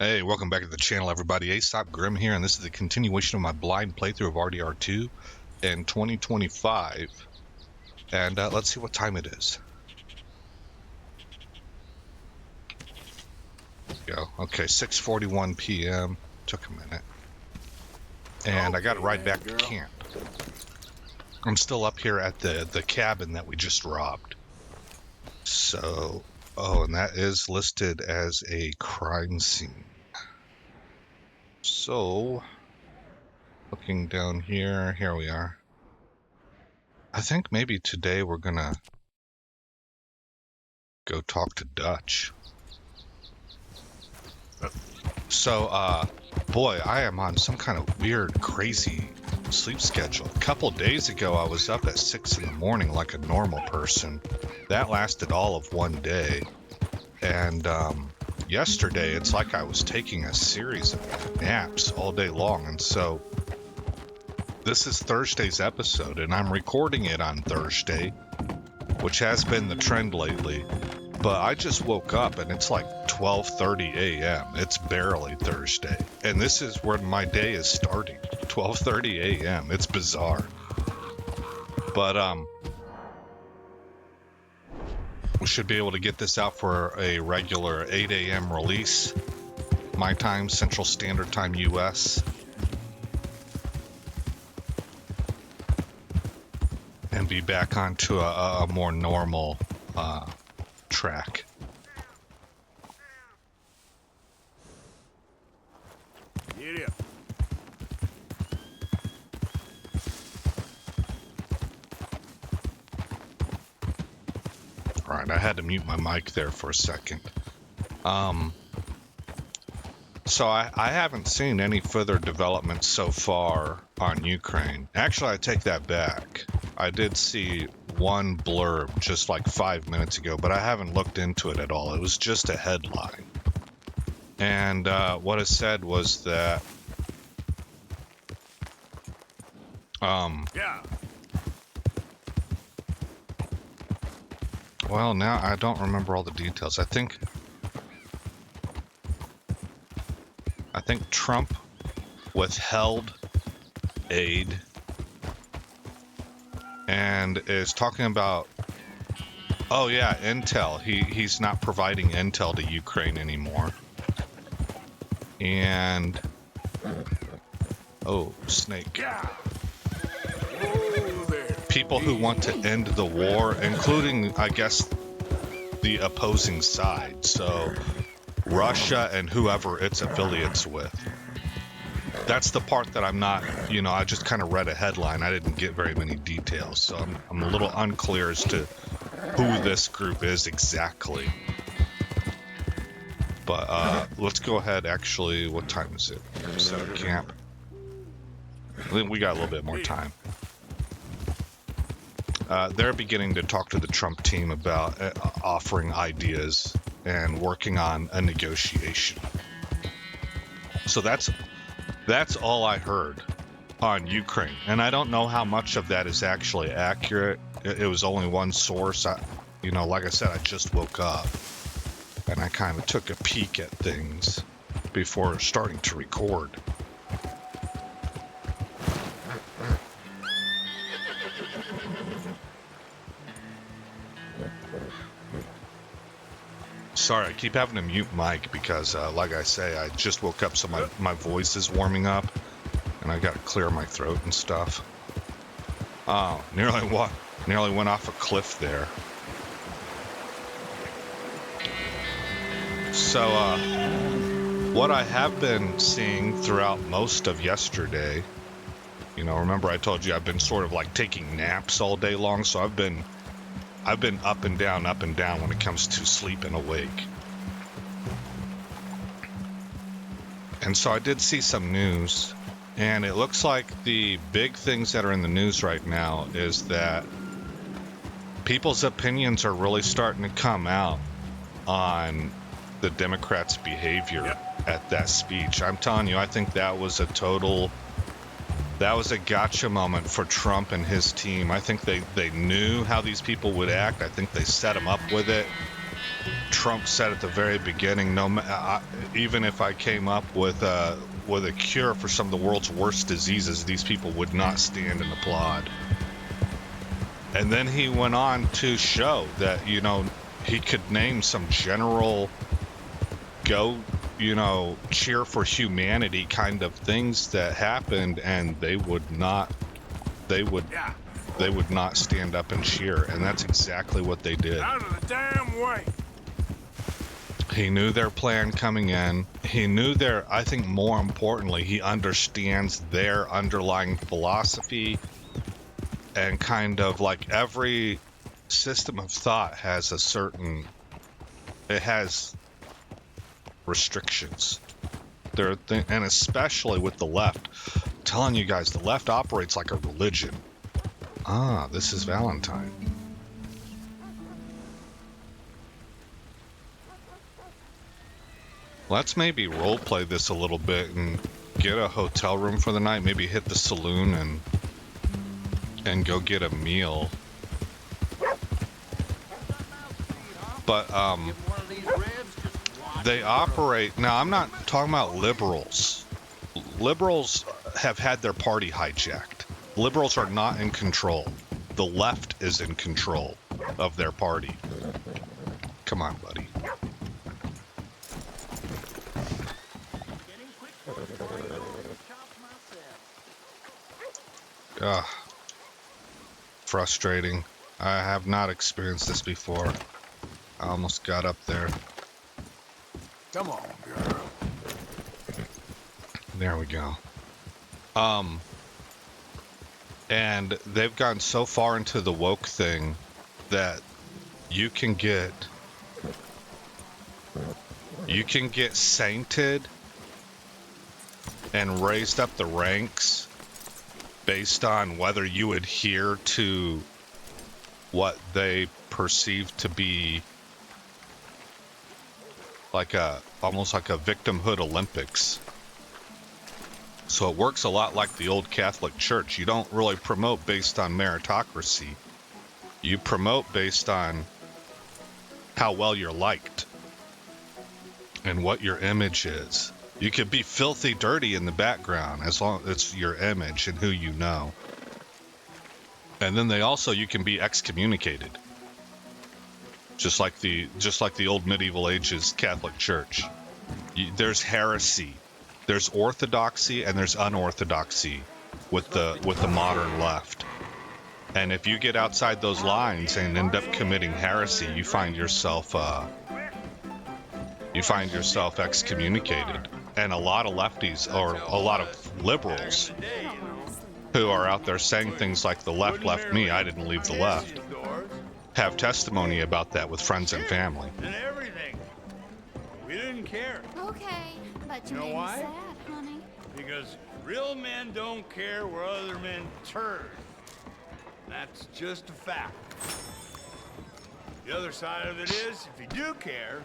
Hey, welcome back to the channel, everybody. Aesop Grim here, and this is the continuation of my blind playthrough of RDR2 in 2025. And let's see what time it is. Go. Okay, 6:41 p.m. Took a minute. And I got to ride back to camp. I'm still up here at the cabin that we just robbed. So, and that is listed as a crime scene. So, looking down here we are. I think maybe today we're gonna go talk to Dutch. So, boy, I am on some kind of weird, crazy sleep schedule. A couple days ago, I was up at 6 in the morning like a normal person. That lasted all of one day. And yesterday, it's like I was taking a series of naps all day long. And so this is Thursday's episode, and I'm recording it on Thursday, which has been the trend lately. But I just woke up and it's like 12:30 a.m. It's barely Thursday. And this is where my day is starting. 12:30 a.m. It's bizarre. But we should be able to get this out for a regular 8 a.m. release. My time, Central Standard Time, US. And be back onto a more normal track. Yeah. All right, I had to mute my mic there for a second. So I haven't seen any further developments so far on Ukraine. Actually, I take that back. I did see one blurb just like 5 minutes ago, but I haven't looked into it at all. It was just a headline. And what it said was that well, now I don't remember all the details. I think Trump withheld aid and is talking about, oh yeah, intel. He's not providing intel to Ukraine anymore. And oh, snake. People who want to end the war, including, I guess, the opposing side. So Russia and whoever it's affiliates with. That's the part that I'm not, I just kind of read a headline. I didn't get very many details. So I'm a little unclear as to who this group is exactly. But let's go ahead. Actually, what time is it? Set up camp. I think we got a little bit more time. They're beginning to talk to the Trump team about offering ideas and working on a negotiation. So that's all I heard on Ukraine, and I don't know how much of that is actually accurate. It was only one source. Like I said, I just woke up, and I kind of took a peek at things before starting to record. Sorry, I keep having to mute mic because, like I say, I just woke up, so my voice is warming up, and I got to clear my throat and stuff. Oh, nearly went off a cliff there. So, what I have been seeing throughout most of yesterday, remember I told you I've been sort of like taking naps all day long, so I've been up and down when it comes to sleep and awake. And so I did see some news, and it looks like the big things that are in the news right now is that people's opinions are really starting to come out on the Democrats' behavior at that speech. I'm telling you, I think that was a gotcha moment for Trump and his team. I think they knew how these people would act. I think they set them up with it. Trump said at the very beginning, even if I came up with a cure for some of the world's worst diseases, these people would not stand and applaud. And then he went on to show that, you know, he could name some general cheer for humanity kind of things that happened, and they would not stand up and cheer. And that's exactly what they did. Out of the damn way. He knew their plan coming in. He knew I think more importantly, he understands their underlying philosophy, and kind of like every system of thought has it has restrictions. And especially with the left. I'm telling you guys, the left operates like a religion. Ah, this is Valentine. Let's maybe roleplay this a little bit and get a hotel room for the night. Maybe hit the saloon and go get a meal. But they operate. Now, I'm not talking about liberals. Liberals have had their party hijacked. Liberals are not in control. The left is in control of their party. Come on, buddy. Ugh. Frustrating. I have not experienced this before. I almost got up there. Come on, girl. There we go. And they've gone so far into the woke thing that you can get sainted and raised up the ranks based on whether you adhere to what they perceive to be almost like a victimhood Olympics. So it works a lot like the old Catholic Church. You don't really promote based on meritocracy. You promote based on how well you're liked and what your image is. You could be filthy dirty in the background as long as it's your image and who you know. And then you can be excommunicated. Just like the old medieval ages Catholic Church. There's heresy. There's orthodoxy and there's unorthodoxy with the modern left. And if you get outside those lines and end up committing heresy, you find yourself excommunicated. And a lot of lefties, or a lot of liberals, who are out there saying things like the left left me, I didn't leave the left, have testimony about that with friends and family. And everything. We didn't care. Okay, but you know made me why? sad, honey. Because real men don't care where other men turn. That's just a fact. The other side of it is, if you do care,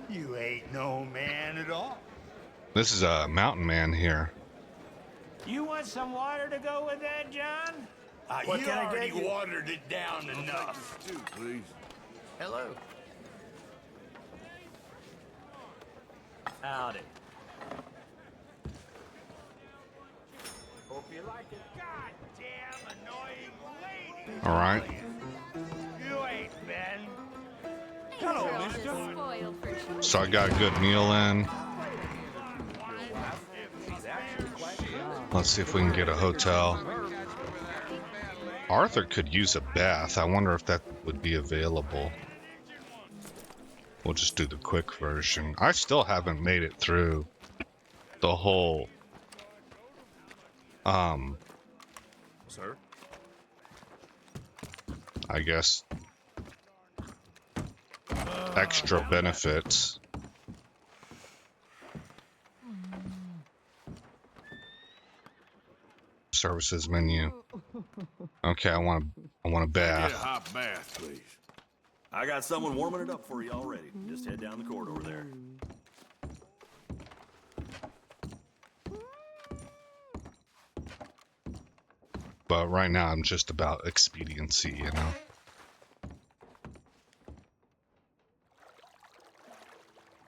you ain't no man at all. This is a mountain man here. You want some water to go with that, John? You already watered it down enough. Two, please. Hello. Howdy. Hope you like it. Goddamn annoying lady. All right. You ain't been. Hello, Mr. Spoiled for choosing. So I got a good meal in. Let's see if we can get a hotel. Arthur could use a bath. I wonder if that would be available. We'll just do the quick version. I still haven't made it through the whole Sir? I guess extra benefits. Services menu. Okay, I want a Get a bath. hot bath, please. I got someone warming it up for you already. Just head down the corridor there. But right now I'm just about expediency, you know.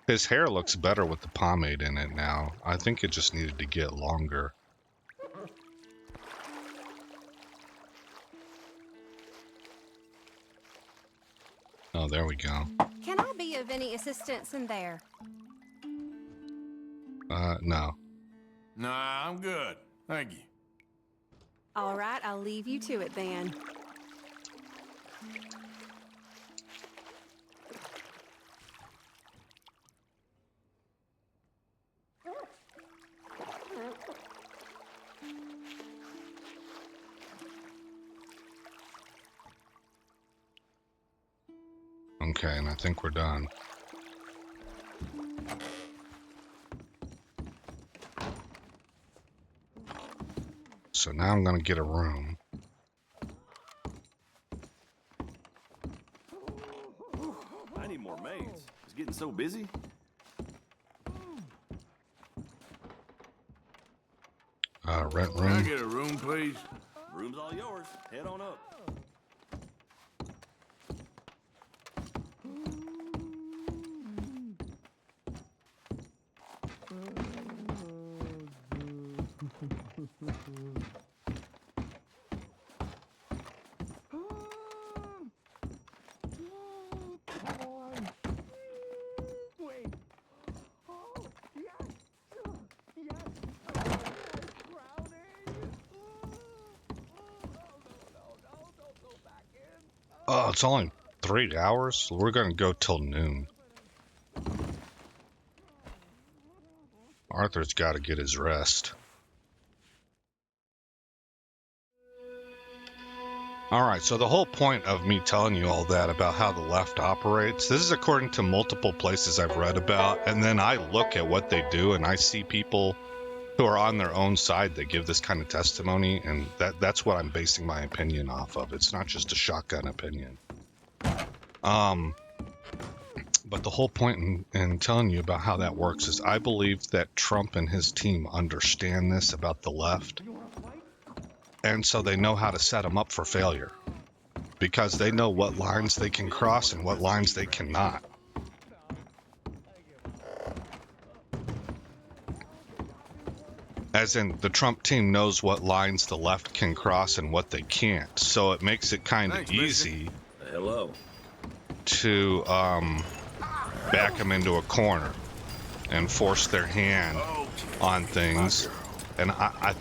His hair looks better with the pomade in it now. I think it just needed to get longer. Oh, there we go. Can I be of any assistance in there? No. Nah, I'm good. Thank you. All right, I'll leave you to it then. Okay, and I think we're done. So now I'm gonna get a room. I need more maids. It's getting so busy. Rent Can I room. get a room, please? Room's all yours. Head on up. Oh, it's only 3 hours? We're gonna go till noon. Arthur's gotta get his rest. Alright, so the whole point of me telling you all that about how the left operates, this is according to multiple places I've read about, and then I look at what they do and I see people who are on their own side that give this kind of testimony, and that's what I'm basing my opinion off of. It's not just a shotgun opinion. But the whole point in telling you about how that works is I believe that Trump and his team understand this about the left, and so they know how to set them up for failure, because they know what lines they can cross and what lines they cannot. As in, the Trump team knows what lines the left can cross and what they can't. So it makes it kind of easy Hello. to back them into a corner and force their hand on things. And I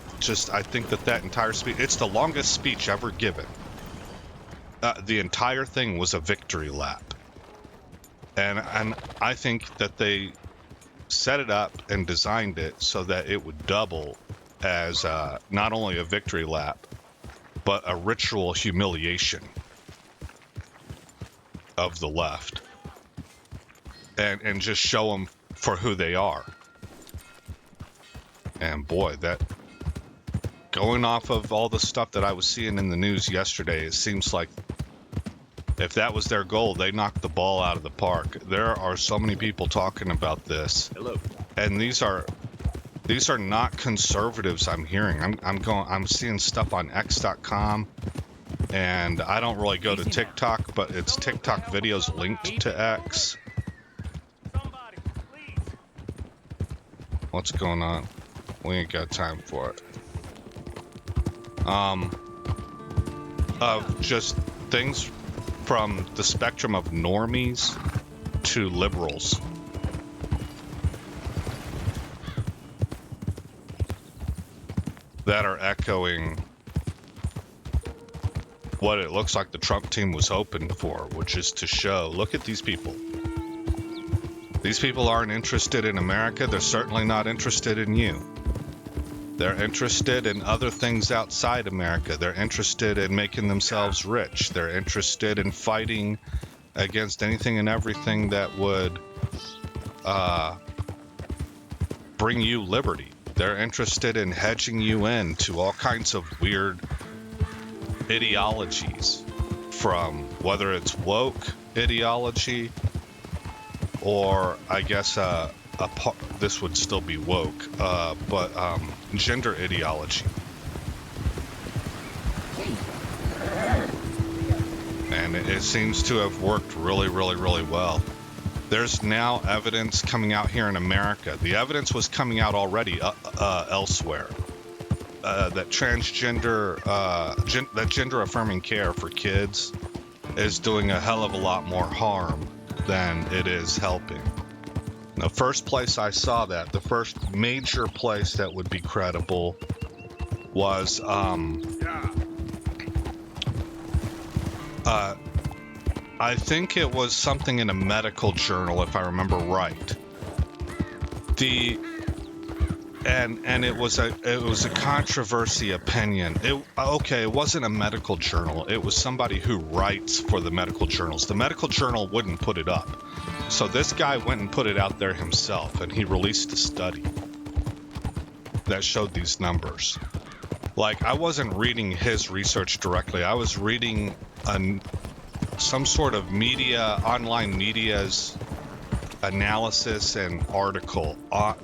think that entire speech, it's the longest speech ever given. The entire thing was a victory lap. And I think that they set it up and designed it so that it would double as not only a victory lap, but a ritual humiliation of the left, and just show them for who they are. And boy, that, going off of all the stuff that I was seeing in the news yesterday, it seems like if that was their goal, they knocked the ball out of the park. There are so many people talking about this. Hello. And these are not conservatives I'm hearing. I'm seeing stuff on X.com, and I don't really go to TikTok, but it's TikTok videos linked to X. Somebody, please. What's going on? We ain't got time for it. Of just things from the spectrum of normies to liberals. That are echoing what it looks like the Trump team was hoping for, which is to show, look at these people. These people aren't interested in America. They're certainly not interested in you. They're interested in other things outside America. They're interested in making themselves rich. They're interested in fighting against anything and everything that would bring you liberty. They're interested in hedging you in to all kinds of weird ideologies, from whether it's woke ideology or I guess this would still be woke, but gender ideology. And it seems to have worked really, really, really well. There's now evidence coming out here in America. The evidence was coming out already elsewhere. That gender affirming care for kids is doing a hell of a lot more harm than it is helping. The first place I saw that, the first major place that would be credible was I think it was something in a medical journal, if I remember right. And it was a controversy opinion. It wasn't a medical journal. It was somebody who writes for the medical journals. The medical journal wouldn't put it up. So this guy went and put it out there himself, and he released a study that showed these numbers. Like, I wasn't reading his research directly. I was reading some sort of online media's analysis and article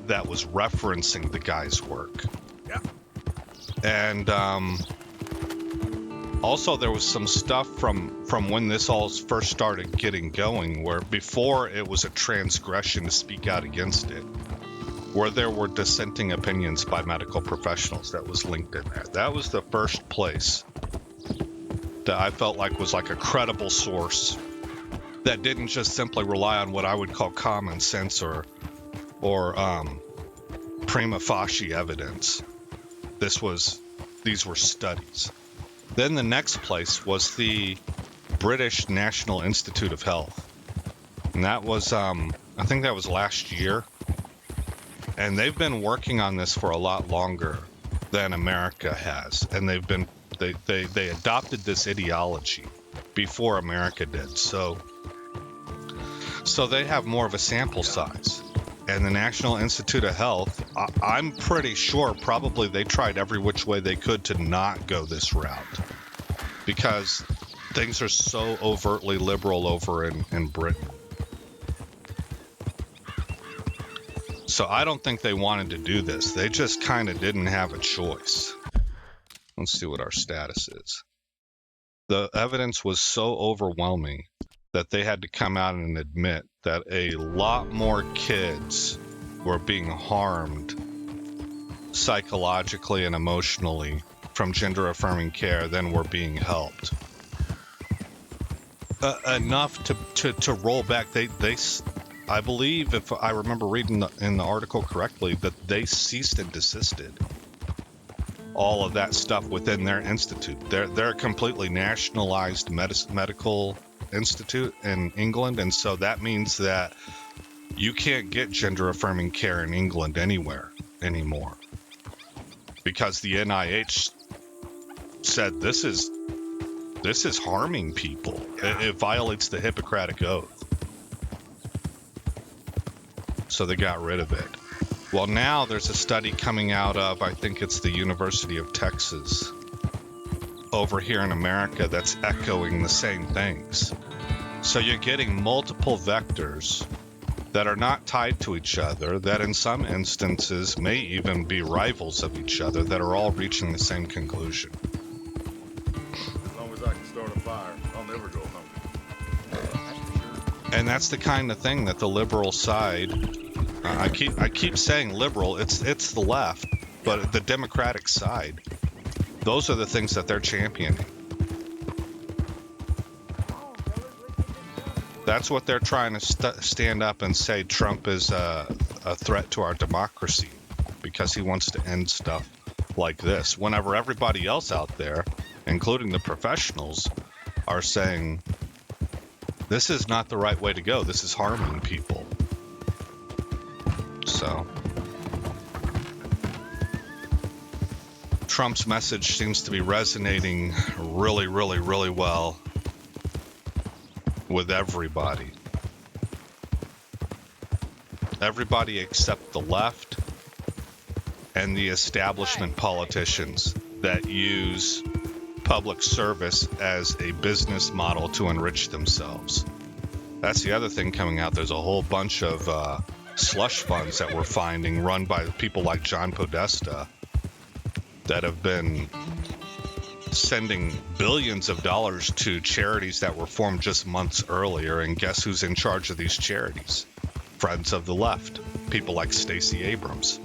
that was referencing the guy's work. Yeah. And also there was some stuff from when this all first started getting going, where before it was a transgression to speak out against it, where there were dissenting opinions by medical professionals that was linked in there. That was the first place that I felt like was like a credible source that didn't just simply rely on what I would call common sense or prima facie evidence. These were studies. Then the next place was the British National Institute of Health. And that was, I think that was last year. And they've been working on this for a lot longer than America has. And they adopted this ideology before America did. So they have more of a sample size. And the National Institute of Health, I'm pretty sure probably they tried every which way they could to not go this route, because things are so overtly liberal over in Britain. So I don't think they wanted to do this. They just kind of didn't have a choice. Let's see what our status is. The evidence was so overwhelming that they had to come out and admit that a lot more kids were being harmed psychologically and emotionally from gender affirming care than were being helped. Enough to roll back. I believe, if I remember reading in the article correctly, that they ceased and desisted all of that stuff within their institute. They're a completely nationalized medical institute in England, and so that means that you can't get gender affirming care in England anywhere anymore, because the NIH said this is harming people. It violates the Hippocratic Oath. So they got rid of it. Well, now there's a study coming out of, I think it's the University of Texas over here in America, that's echoing the same things. So you're getting multiple vectors that are not tied to each other, that in some instances may even be rivals of each other, that are all reaching the same conclusion. As long as I can start a fire, I'll never go hungry. And that's the kind of thing that the liberal side, I keep saying liberal, it's the left, but the Democratic side, those are the things that they're championing. That's what they're trying to stand up and say Trump is a threat to our democracy because he wants to end stuff like this. Whenever everybody else out there, including the professionals, are saying this is not the right way to go. This is harming people. So Trump's message seems to be resonating really, really, really well with everybody. Everybody except the left and the establishment politicians that use public service as a business model to enrich themselves. That's the other thing coming out. There's a whole bunch of slush funds that we're finding run by people like John Podesta that have been sending billions of dollars to charities that were formed just months earlier. And guess who's in charge of these charities? Friends of the left, people like Stacey Abrams.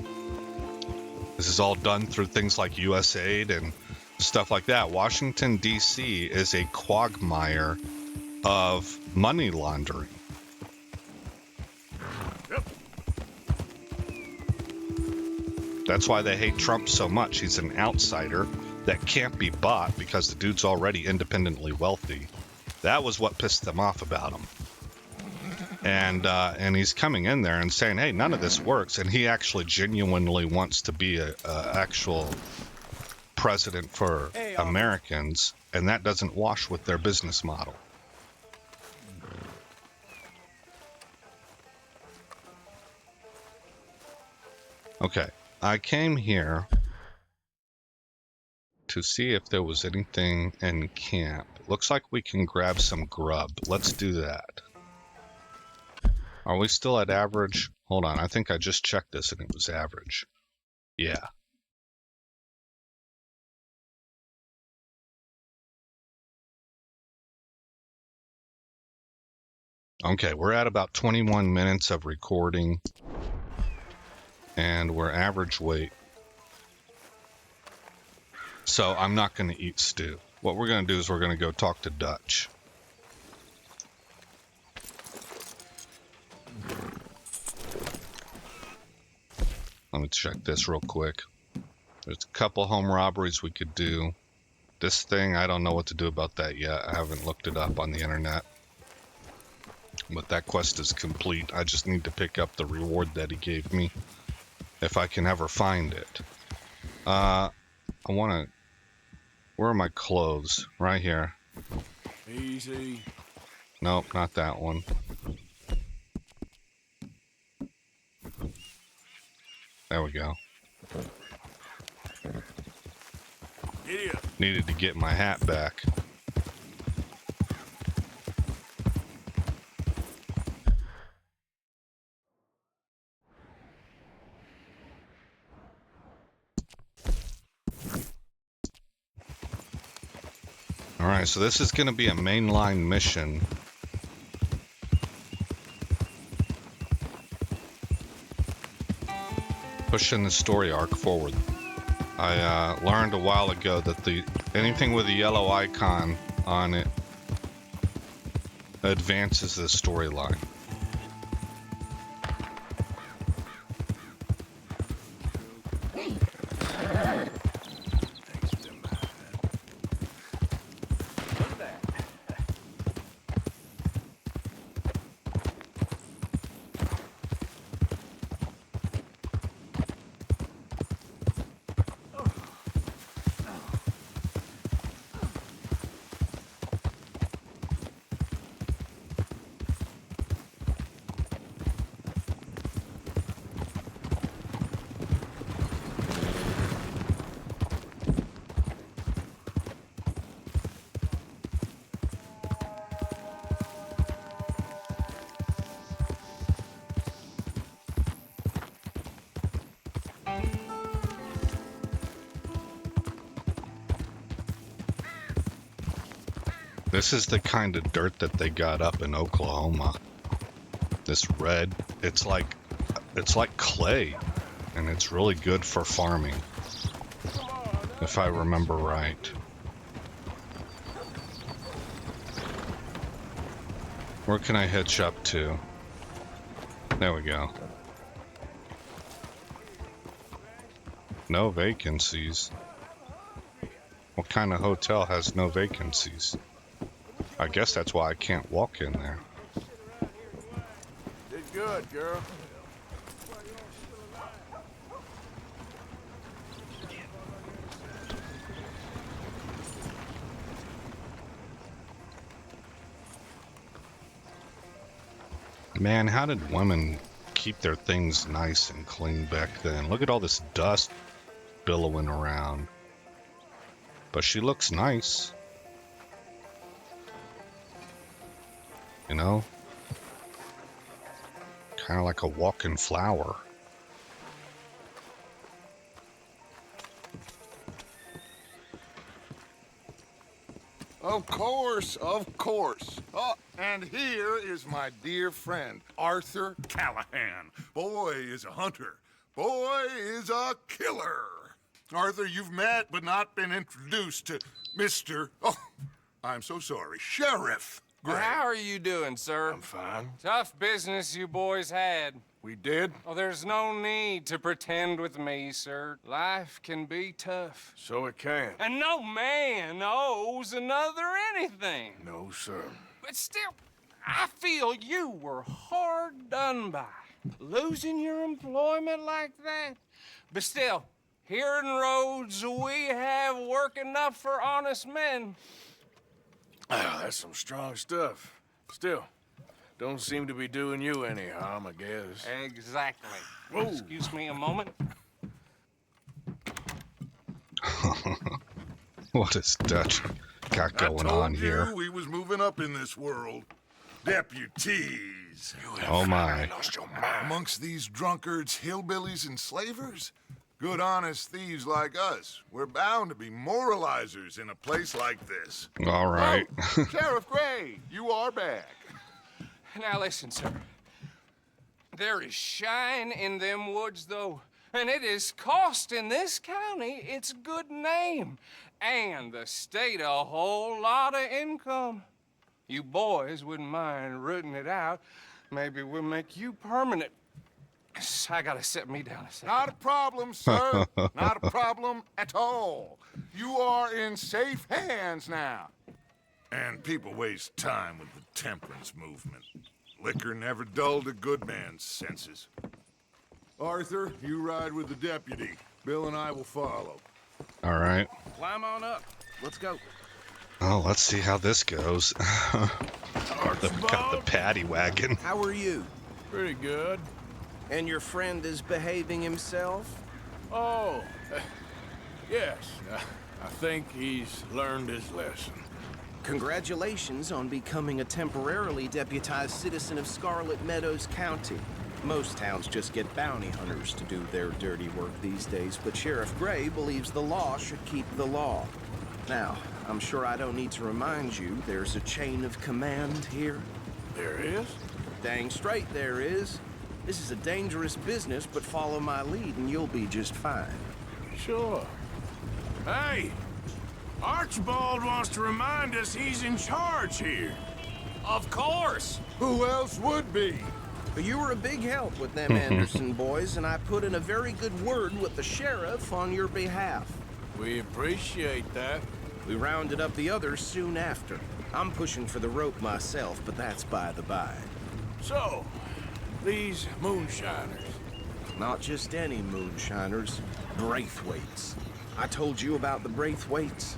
This is all done through things like USAID and stuff like that. Washington, D.C. is a quagmire of money laundering. That's why they hate Trump so much. He's an outsider that can't be bought because the dude's already independently wealthy. That was what pissed them off about him. And he's coming in there and saying, hey, none of this works. And he actually genuinely wants to be a actual president for Americans. And that doesn't wash with their business model. Okay, I came here to see if there was anything in camp. Looks like we can grab some grub. Let's do that. Are we still at average? Hold on, I think I just checked this and it was average. Yeah. Okay, we're at about 21 minutes of recording. And we're average weight. So I'm not going to eat stew. What we're going to do is we're going to go talk to Dutch. Let me check this real quick. There's a couple home robberies we could do. This thing, I don't know what to do about that yet. I haven't looked it up on the internet. But that quest is complete. I just need to pick up the reward that he gave me. If I can ever find it. I want to... Where are my clothes? Right here. Easy. Nope, not that one. There we go. Giddy up. Needed to get my hat back. Alright, so this is going to be a mainline mission. Pushing the story arc forward. I learned a while ago that anything with a yellow icon on it advances the storyline. This is the kind of dirt that they got up in Oklahoma. This red, it's like clay, and it's really good for farming, if I remember right. Where can I hitch up to? There we go. No vacancies. What kind of hotel has no vacancies? I guess that's why I can't walk in there. Did good, girl. Man, how did women keep their things nice and clean back then? Look at all this dust billowing around. But she looks nice. You know? Kind of like a walking flower. Of course, of course. Oh, and here is my dear friend, Arthur Callahan. Boy is a hunter. Boy is a killer. Arthur, you've met but not been introduced to Mr. Oh, I'm so sorry, Sheriff Gray. How are you doing, sir? I'm fine. Tough business you boys had. We did? Oh, there's no need to pretend with me, sir. Life can be tough. So it can. And no man owes another anything. No, sir. But still, I feel you were hard done by. Losing your employment like that. But still, here in Rhodes, we have work enough for honest men. Ah, that's some strong stuff. Still, don't seem to be doing you any harm, I guess. Exactly. Whoa. Excuse me a moment. What is Dutch got going on here? I told you we was moving up in this world. Deputies. Oh my. Lost your mind. Amongst these drunkards, hillbillies, and slavers? Good, honest thieves like us. We're bound to be moralizers in a place like this. All right. Oh, Sheriff Gray, you are back. Now listen, sir. There is shine in them woods, though, and it is costing this county its good name and the state a whole lot of income. You boys wouldn't mind rooting it out. Maybe we'll make you permanent. I gotta sit me down a second. Not a problem, sir. Not a problem at all. You are in safe hands now. And people waste time with the temperance movement. Liquor never dulled a good man's senses. Arthur, you ride with the deputy. Bill and I will follow. All right. Climb on up. Let's go. Oh, let's see how this goes. Got the paddy wagon. How are you? Pretty good. And your friend is behaving himself? Oh, yes. I think he's learned his lesson. Congratulations on becoming a temporarily deputized citizen of Scarlet Meadows County. Most towns just get bounty hunters to do their dirty work these days, but Sheriff Gray believes the law should keep the law. Now, I'm sure I don't need to remind you there's a chain of command here. There is? Dang straight there is. This is a dangerous business, but follow my lead and you'll be just fine. Sure. Hey! Archibald wants to remind us he's in charge here. Of course. Who else would be? But you were a big help with them Anderson boys, and I put in a very good word with the sheriff on your behalf. We appreciate that. We rounded up the others soon after. I'm pushing for the rope myself, but that's by the by. So, these moonshiners. Not just any moonshiners, Braithwaites. I told you about the Braithwaites.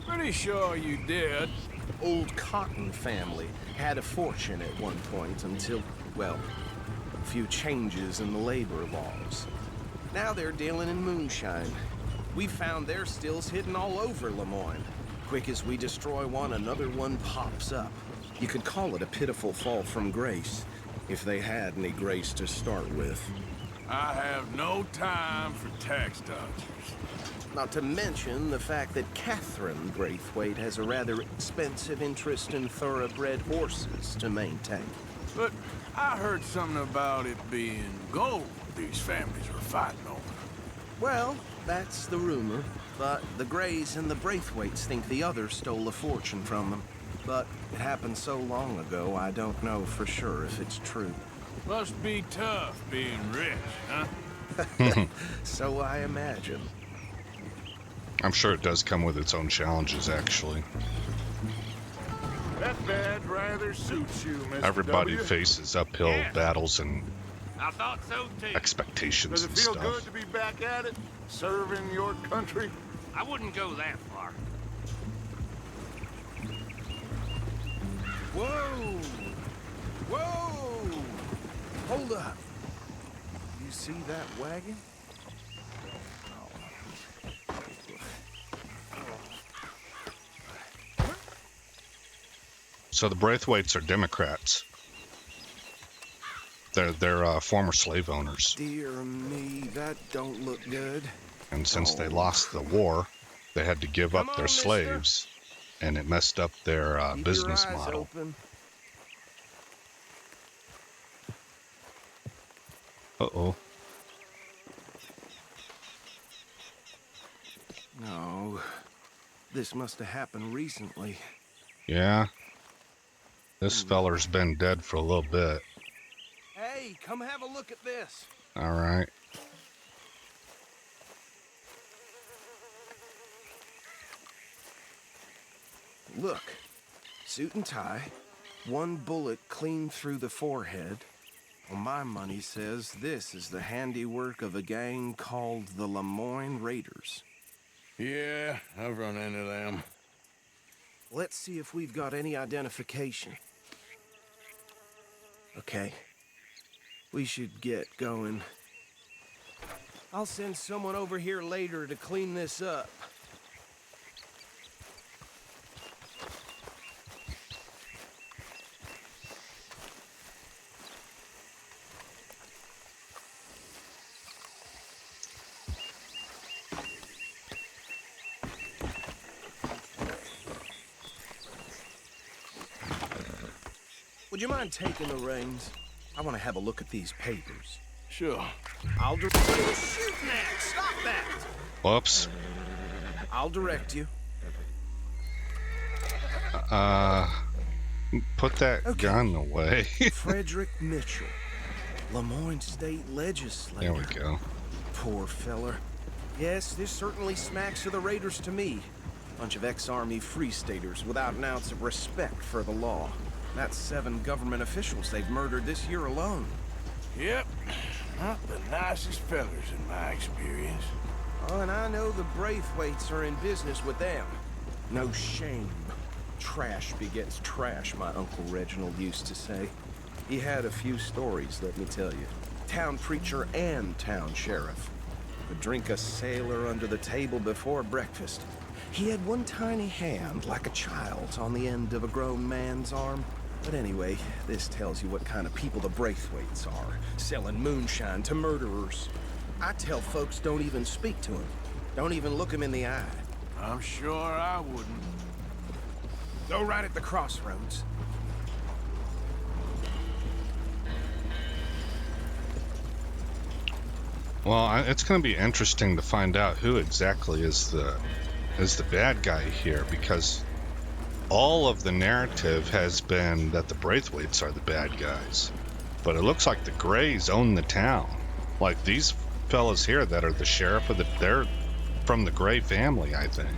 Pretty sure you did. Old Cotton family had a fortune at one point until, well, a few changes in the labor laws. Now they're dealing in moonshine. We found their stills hidden all over Lemoyne. Quick as we destroy one, another one pops up. You could call it a pitiful fall from grace, if they had any grace to start with. I have no time for tax dodgers. Not to mention the fact that Catherine Braithwaite has a rather expensive interest in thoroughbred horses to maintain. But I heard something about it being gold these families were fighting over. Well, that's the rumor. But the Grays and the Braithwaites think the others stole a fortune from them. But it happened so long ago, I don't know for sure if it's true. Must be tough being rich, huh? So I imagine. I'm sure it does come with its own challenges, actually. That bed rather suits you, Mr. Everybody W. faces uphill battles and I thought so too. expectations Does it and feel stuff. good to be back at it? Serving your country? I wouldn't go that far. Whoa! Whoa! Hold up. You see that wagon? So the Braithwaites are Democrats. They're former slave owners. Dear me, that don't look good. And since they lost the war, they had to give up Come their on, mister. slaves and it messed up their Keep business your eyes model. open. Uh-oh. No, this must have happened recently. Yeah. This feller's been dead for a little bit. Hey, come have a look at this. All right. Look, suit and tie, one bullet clean through the forehead. Well, my money says this is the handiwork of a gang called the Lemoyne Raiders. Yeah, I've run into them. Let's see if we've got any identification. Okay. We should get going. I'll send someone over here later to clean this up. Would you mind taking the reins? I want to have a look at these papers. Sure. I'll direct you. What are you shooting at? Stop that! Whoops. I'll direct you. Put that gun away. Frederick Mitchell, Lemoyne State Legislator. There we go. Poor feller. Yes, this certainly smacks of the Raiders to me. Bunch of ex-Army Free Staters without an ounce of respect for the law. That's 7 government officials they've murdered this year alone. Yep. Not the nicest fellers in my experience. Oh, and I know the Braithwaites are in business with them. No shame. Trash begets trash, my Uncle Reginald used to say. He had a few stories, let me tell you. Town preacher and town sheriff. Would drink a sailor under the table before breakfast. He had one tiny hand, like a child's, on the end of a grown man's arm. But anyway, this tells you what kind of people the Braithwaites are, selling moonshine to murderers. I tell folks don't even speak to him. Don't even look him in the eye. I'm sure I wouldn't. Go right at the crossroads. Well, it's going to be interesting to find out who exactly is the bad guy here, because all of the narrative has been that the Braithwaites are the bad guys. But it looks like the Greys own the town. Like these fellas here that are the sheriff they're from the Grey family, I think.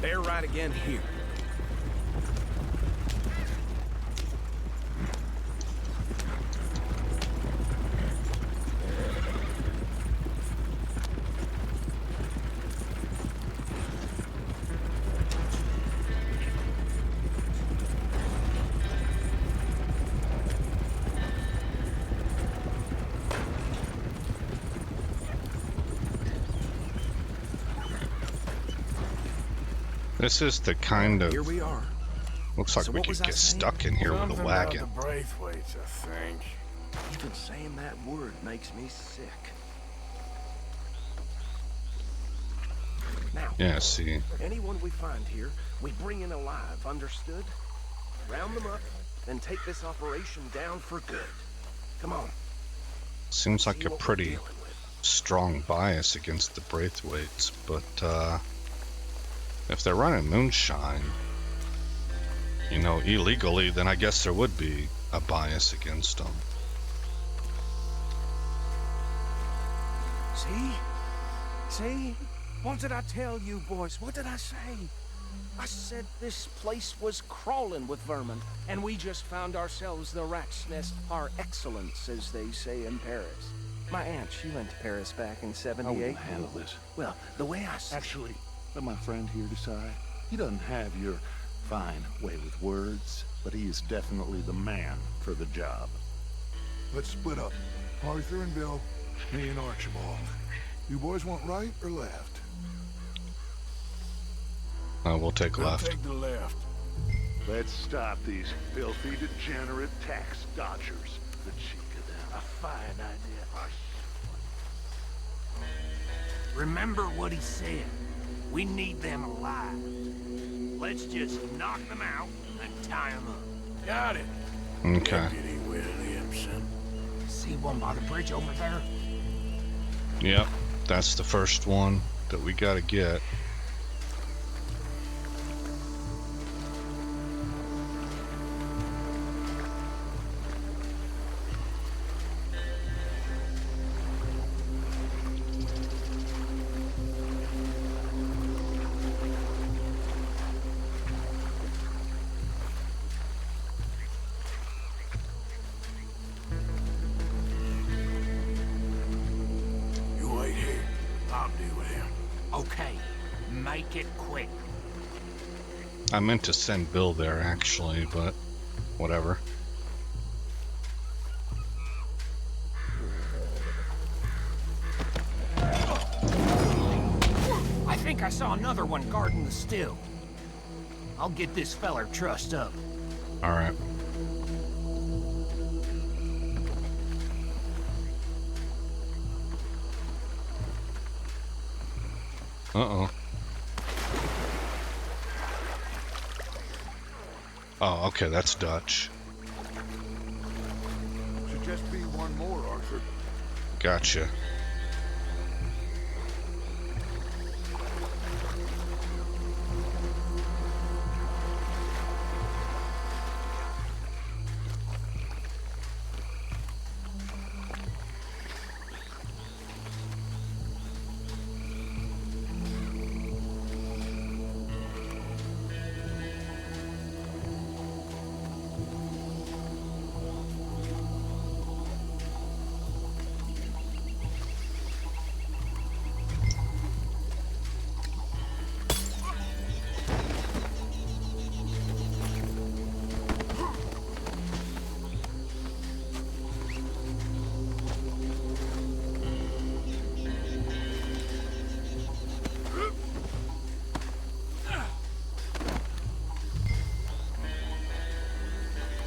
They're right again here. This is the kind of... Here we are. Looks like So we what could was I get saying? stuck in here with a Something wagon. about the Braithwaites, I think. Even saying that word makes me sick. Now, Yeah, see. anyone we find here, we bring in alive, understood? Round them up, then take this operation down for good. Come on. Seems like See a what we're pretty dealing with. strong bias against the Braithwaites, but if they're running moonshine, you know, illegally, then I guess there would be a bias against them. See? See? What did I tell you, boys? What did I say? I said this place was crawling with vermin, and we just found ourselves the rat's nest par excellence, as they say in Paris. My aunt, she went to Paris back in '78. I wouldn't handle this. Well, the way I see Actually, let my friend here decide. He doesn't have your fine way with words, but he is definitely the man for the job. Let's split up. Arthur and Bill, me and Archibald. You boys want right or left? We'll take We'll left. take the left. Let's stop these filthy, degenerate tax dodgers. the cheek of them. A fine idea. Remember what he said. We need them alive. Let's just knock them out and tie them up. Got it. Okay. Deputy Williamson. See one by the bridge over there? Yep. That's the first one that we gotta get. You wait here. I'll deal with him. Okay, make it quick. I meant to send Bill there actually, but whatever. I think I saw another one guarding the still. I'll get this feller trussed up. All right. Uh-oh. Oh, okay, that's Dutch. Should just be one more, Arthur. Gotcha.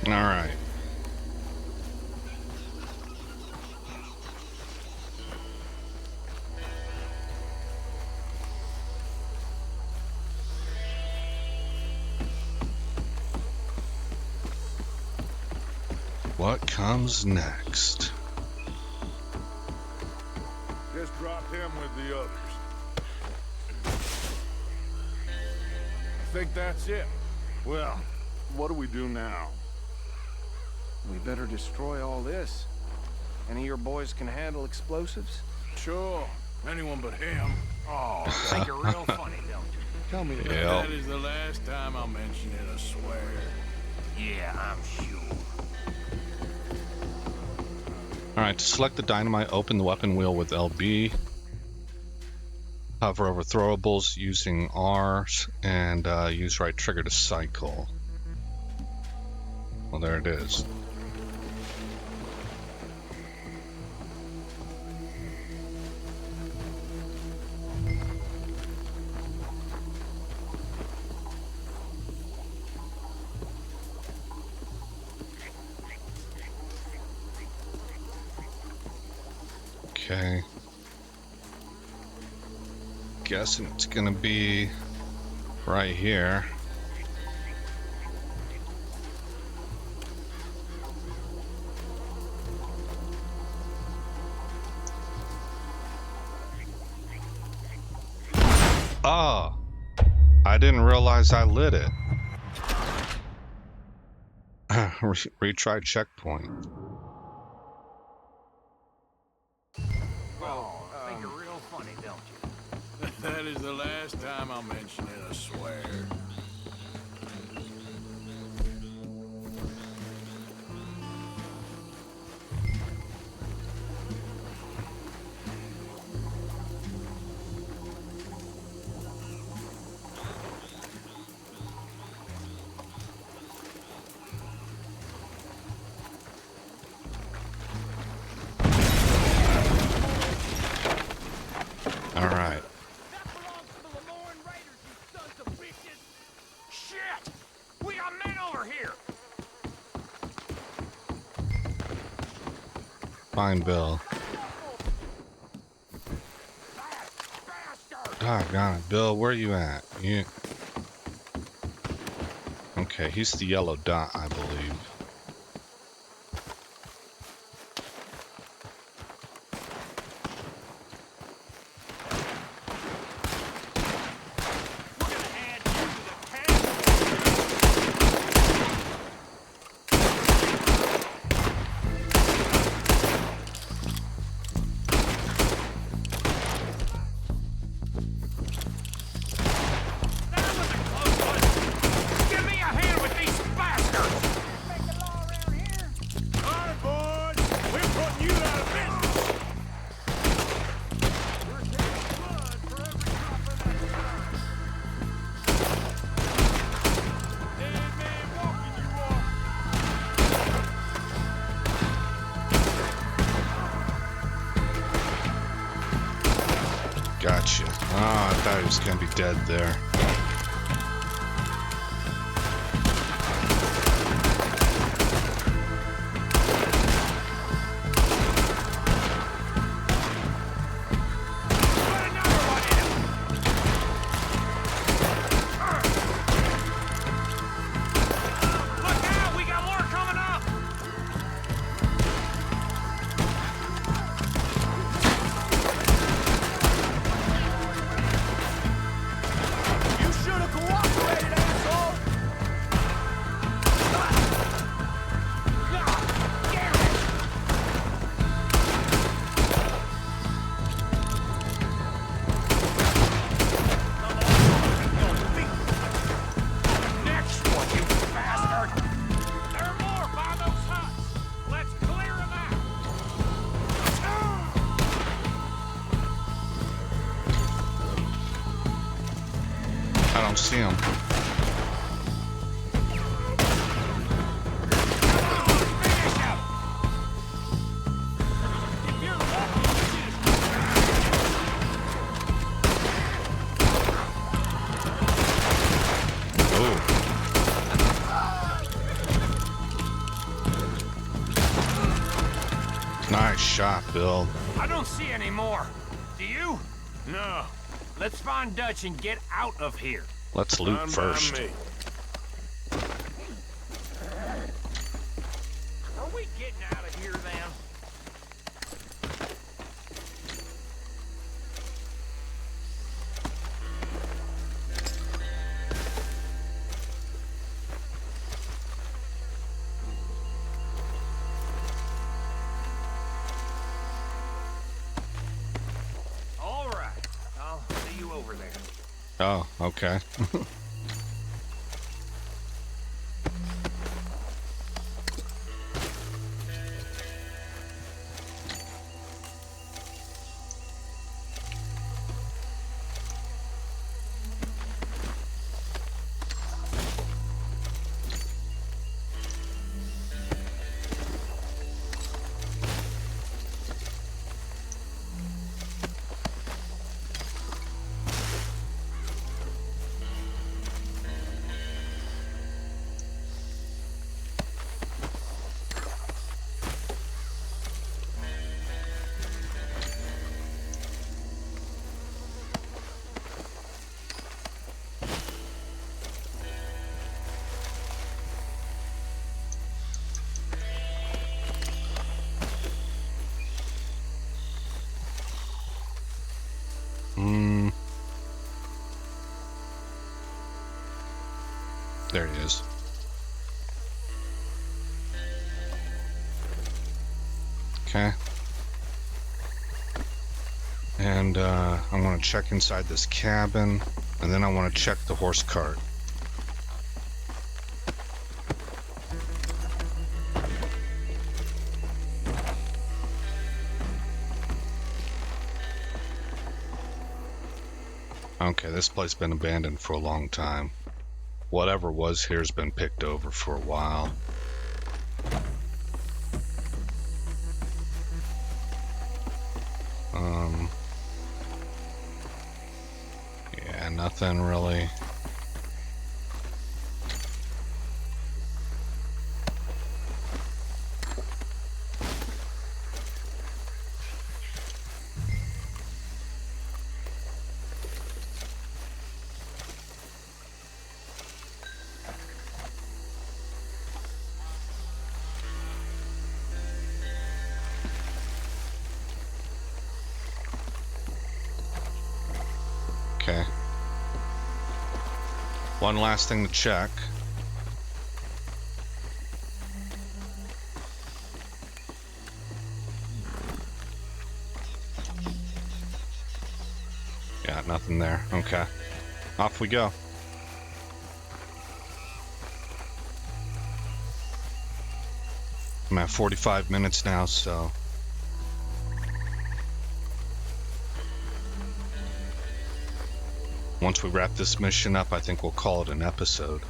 All right. What comes next? Just drop him with the others. I think that's it. Well, what do we do now? We better destroy all this. Any of your boys can handle explosives? Sure. Anyone but him. Oh, think you're real funny, don't you? Tell me Yeah. That is the last time I'll mention it, I swear. Yeah, I'm sure. All right, to select the dynamite, open the weapon wheel with LB. Hover over throwables using R and use right trigger to cycle. Well, there it is. Okay. Guessing it's gonna be right here. Oh, I didn't realize I lit it. Retry checkpoint. Think you're real funny, don't you? That is the last time I'll mention it, I swear. All right. That belongs to the Lemoyne Raiders, you sons of bitches! find Bill. Doggone it, Bill, where you at? You... Okay, he's the yellow dot, I believe. Gotcha. Ah, I thought he was gonna be dead there. I don't see him. Nice shot, Bill. I don't see any more. Do you? No. Let's find Dutch and get out of here. Let's loot Fine by first. me. Are we getting out of here then? All right. I'll see you over there. Oh, okay. There he is. Okay. And I want to check inside this cabin, and then I want to check the horse cart. Okay, this place has been abandoned for a long time. Whatever was here has been picked over for a while. Yeah, nothing really. Okay. One last thing to check. Yeah, nothing there. Okay. Off we go. I'm at 45 minutes now, so... Once we wrap this mission up, I think we'll call it an episode.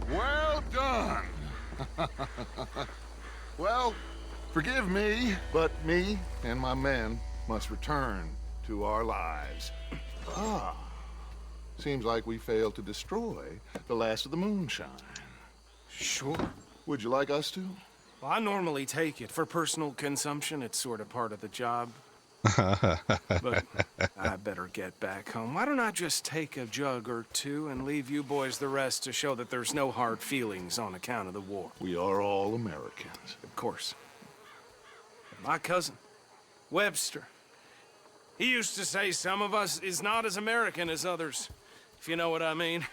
Well done. Well, forgive me, but me and my men must return to our lives. Ah, seems like we failed to destroy the last of the moonshine. Sure. Would you like us to? Well, I normally take it. For personal consumption, it's sort of part of the job. But I better get back home. Why don't I just take a jug or two and leave you boys the rest to show that there's no hard feelings on account of the war? We are all Americans. Of course. My cousin, Webster, he used to say some of us is not as American as others, if you know what I mean.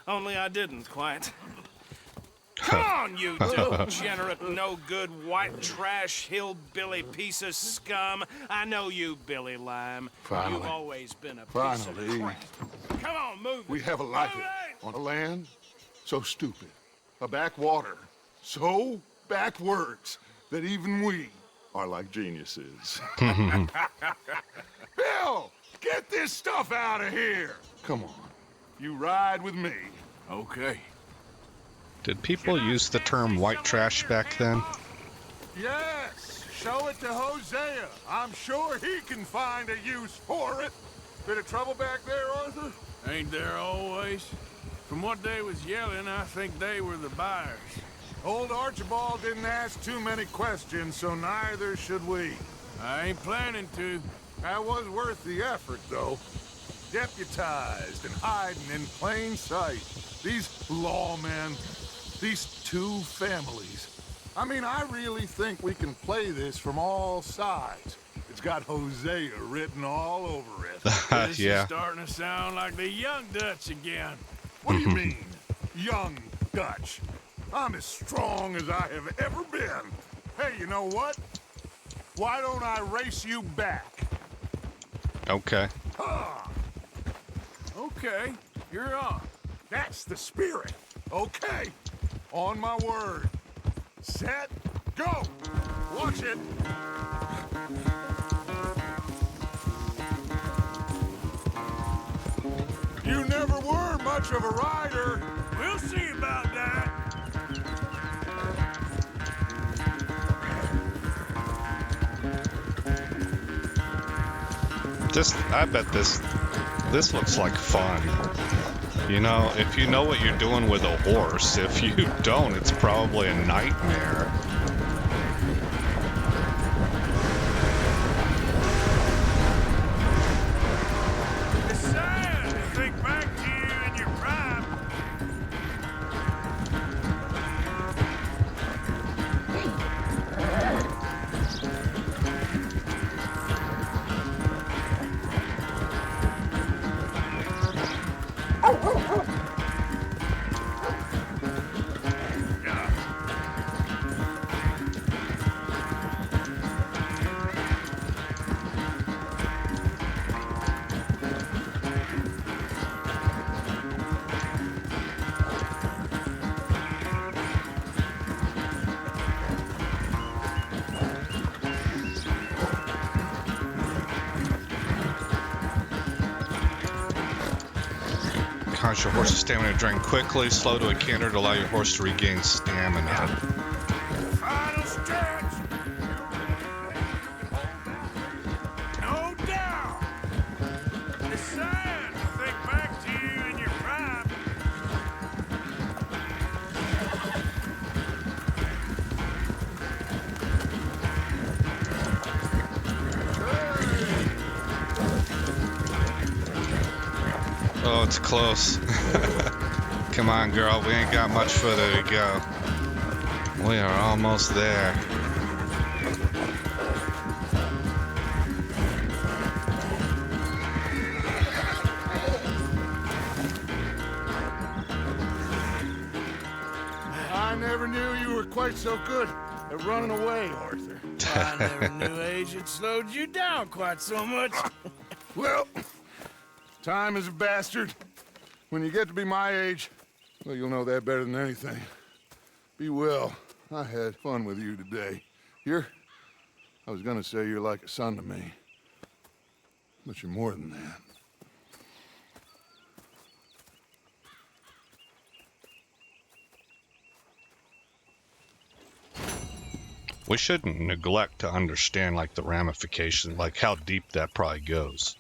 Only I didn't quite. Come on, you degenerate, no-good, white trash, hillbilly piece of scum. I know you, Billy Lime. Finally. You've always been a piece of crap. Come on, move it. We have a life Move it. on a land so stupid, a backwater so backwards that even we are like geniuses. Bill, get this stuff out of here. Come on, you ride with me. Okay. Did people use the term white trash back then? Yes, show it to Hosea. I'm sure he can find a use for it. Bit of trouble back there, Arthur? Ain't there always? From what they was yelling, I think they were the buyers. Old Archibald didn't ask too many questions, so neither should we. I ain't planning to. That was worth the effort, though. Deputized and hiding in plain sight. These lawmen, these two families. I mean, I really think we can play this from all sides. It's got Hosea written all over it. This Yeah. is starting to sound like the Young Dutch again. What do you mean, young Dutch? I'm as strong as I have ever been. Hey, you know what? Why don't I race you back? Okay. Okay, you're on. That's the spirit. Okay. On my word. Set, go. Watch it. You never were much of a rider. We'll see about that. I bet this looks like fun. You know, if you know what you're doing with a horse, if you don't, it's probably a nightmare. It's sad to think back to you in your prime. Cause your horse's stamina to drain quickly, slow to a canter to allow your horse to regain stamina. Final stretch. No doubt. It's sad to think back to you in your prime. Oh, it's close. Come on, girl. We ain't got much further to go. We are almost there. I never knew you were quite so good at running away, Arthur. I never knew age had slowed you down quite so much. Well, time is a bastard. When you get to be my age, well, you'll know that better than anything. Be well. I had fun with you today. I was gonna say you're like a son to me. But you're more than that. We shouldn't neglect to understand, like, the ramifications, like how deep that probably goes.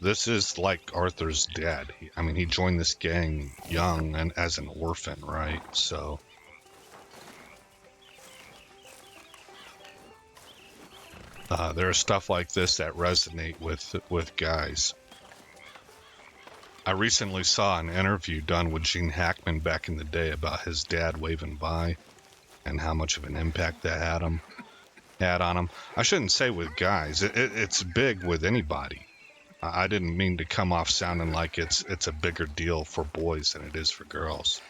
This is like Arthur's dad. I mean, he joined this gang young and as an orphan, right? So there's stuff like this that resonate with guys. I recently saw an interview done with Gene Hackman back in the day about his dad waving by and how much of an impact that had on him. I shouldn't say with guys. It's big with anybody. I didn't mean to come off sounding like it's a bigger deal for boys than it is for girls.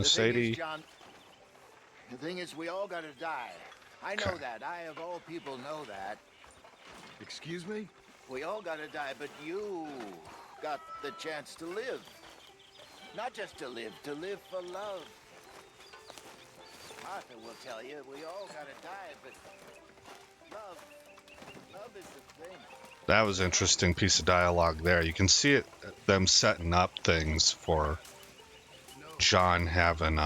Sadie. The thing is, we all gotta die. I know that. I, of all people, know that. Excuse me? We all gotta die, but you got the chance to live. Not just to live for love. Arthur will tell you, we all gotta die, but love is the thing. That was an interesting piece of dialogue there. You can see it, them setting up things for John having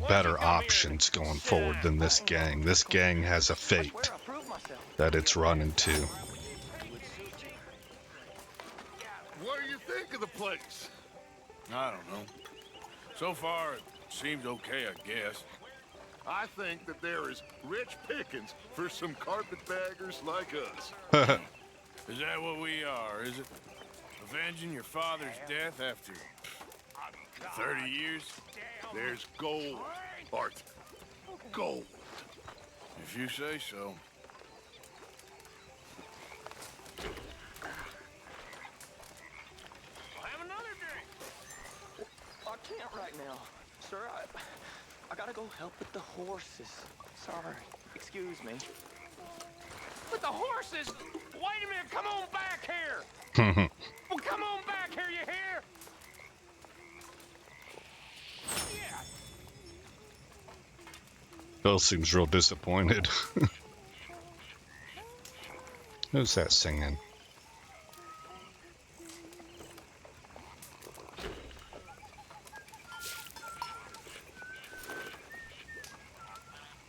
better options going forward than this gang. This gang has a fate that it's run into. What do you think of the place? I don't know. So far, it seems okay, I guess. I think that there is rich pickings for some carpetbaggers like us. Is that what we are, is it? Avenging your father's death after 30 years? There's gold, Arthur. Gold. If you say so. I'll have another drink. I can't right now. Sir, I gotta go help with the horses. Sorry. Excuse me. With the horses? Wait a minute, come on back here! Well, come on back here, you hear? Yeah. Bill seems real disappointed. Who's that singing?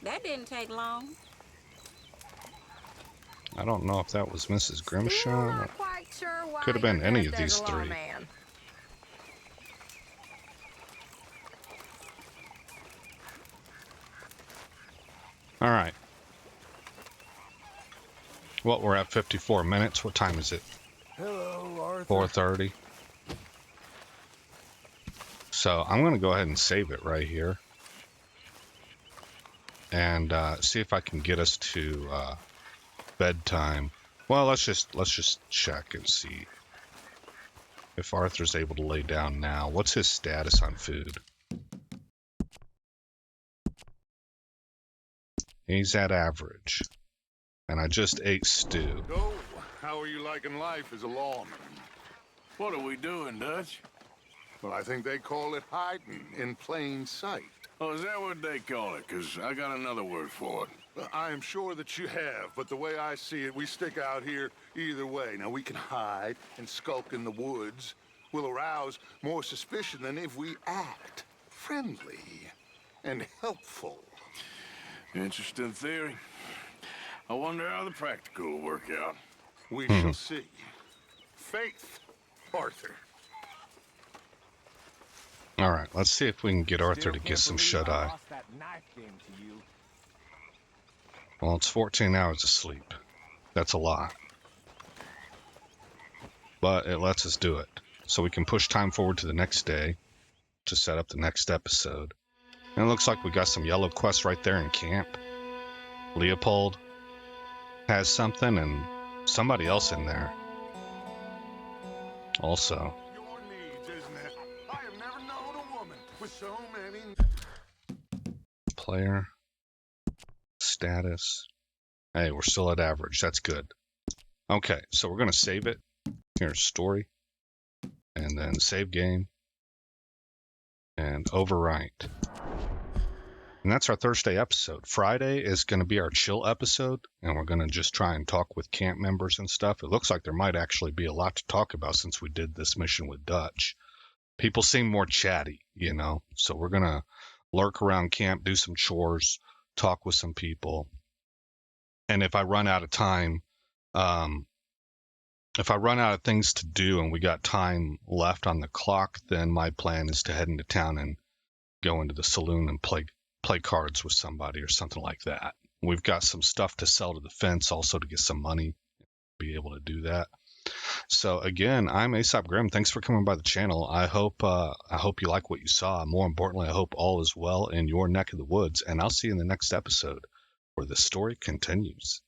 That didn't take long. I don't know if that was Mrs. Grimshaw. Not quite sure why Could have been you're any dressed of these as a three. lawman. All right. Well, we're at 54 minutes. What time is it? Hello, Arthur. 4:30. So I'm going to go ahead and save it right here. And see if I can get us to bedtime. Well, let's just check and see if Arthur's able to lay down now. What's his status on food? He's at average. And I just ate stew. So, how are you liking life as a lawman? What are we doing, Dutch? Well, I think they call it hiding in plain sight. Oh, is that what they call it? 'Cause I got another word for it. Well, I am sure that you have, but the way I see it, we stick out here either way. Now, we can hide and skulk in the woods. We'll arouse more suspicion than if we act friendly and helpful. Interesting theory. I wonder how the practical will work out. We shall see. Faith, Arthur. All right, let's see if we can get Arthur to get some shut-eye. Well, it's 14 hours of sleep. That's a lot. But it lets us do it. So we can push time forward to the next day to set up the next episode. And it looks like we got some yellow quests right there in camp. Leopold has something and somebody else in there also. Your needs, isn't it? I have never known a woman with so many... Player. Status. Hey, we're still at average. That's good. Okay, so we're going to save it. Here's story. And then save game. And overwrite. And that's our Thursday episode. Friday is going to be our chill episode, and we're going to just try and talk with camp members and stuff. It looks like there might actually be a lot to talk about since we did this mission with Dutch. People seem more chatty, you know, so we're going to lurk around camp, do some chores, talk with some people. And if I run out of time, if I run out of things to do and we got time left on the clock, then my plan is to head into town and go into the saloon and play cards with somebody or something like that. We've got some stuff to sell to the fence also to get some money, be able to do that. So again, I'm Aesop Grimm. Thanks for coming by the channel. I hope you like what you saw. More importantly, I hope all is well in your neck of the woods, and I'll see you in the next episode where the story continues.